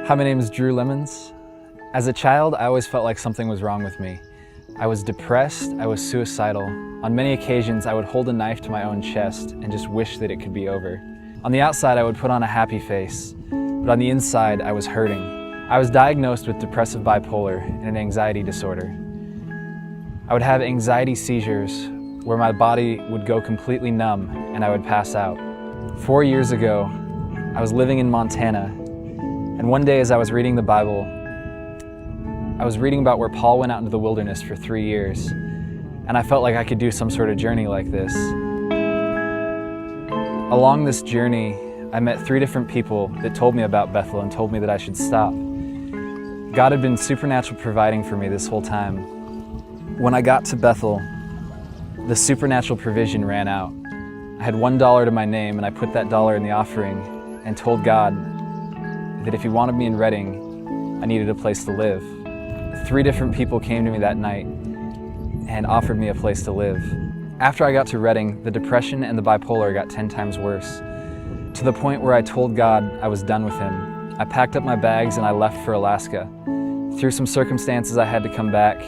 Hi, my name is Drew Lemons. As a child, I always felt like something was wrong with me. I was depressed, I was suicidal. On many occasions, I would hold a knife to my own chest and just wish that it could be over. On the outside, I would put on a happy face, but on the inside, I was hurting. I was diagnosed with depressive bipolar and an anxiety disorder. I would have anxiety seizures where my body would go completely numb and I would pass out. 4 years ago, I was living in Montana, and one day as I was reading the Bible, I was reading about where Paul went out into the wilderness for 3 years, and I felt like I could do some sort of journey like this. Along this journey, I met 3 different people that told me about Bethel and told me that I should stop. God had been supernatural providing for me this whole time. When I got to Bethel, the supernatural provision ran out. I had $1 to my name, and I put that dollar in the offering and told God that if He wanted me in Redding, I needed a place to live. 3 different people came to me that night and offered me a place to live. After I got to Redding, the depression and the bipolar got 10 times worse, to the point where I told God I was done with Him. I packed up my bags and I left for Alaska. Through some circumstances, I had to come back,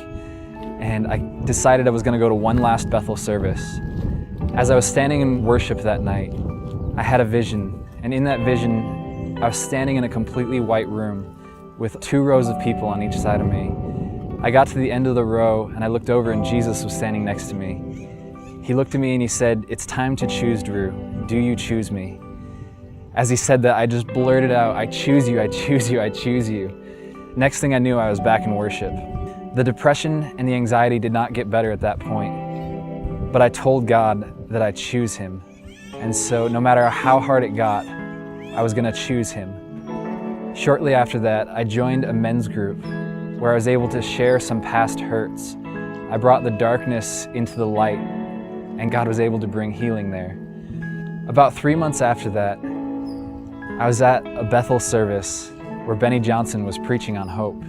and I decided I was going to go to one last Bethel service. As I was standing in worship that night, I had a vision, and in that vision, I was standing in a completely white room with 2 rows of people on each side of me. I got to the end of the row and I looked over and Jesus was standing next to me. He looked at me and He said, "It's time to choose, Drew. Do you choose me?" As He said that, I just blurted out, "I choose you, I choose you, I choose you." Next thing I knew, I was back in worship. The depression and the anxiety did not get better at that point, but I told God that I choose Him. And so no matter how hard it got, I was going to choose Him. Shortly after that, I joined a men's group where I was able to share some past hurts. I brought the darkness into the light, and God was able to bring healing there. About 3 months after that, I was at a Bethel service where Benny Johnson was preaching on hope.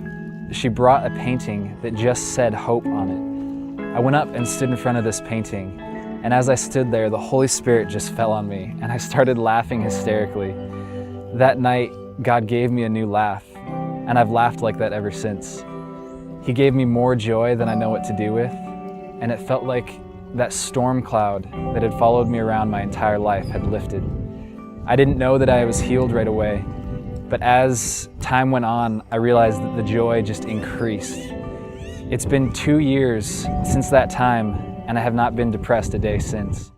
She brought a painting that just said hope on it. I went up and stood in front of this painting, and as I stood there, the Holy Spirit just fell on me, and I started laughing hysterically. That night, God gave me a new laugh, and I've laughed like that ever since. He gave me more joy than I know what to do with, and it felt like that storm cloud that had followed me around my entire life had lifted. I didn't know that I was healed right away, but as time went on, I realized that the joy just increased. It's been 2 years since that time, and I have not been depressed a day since.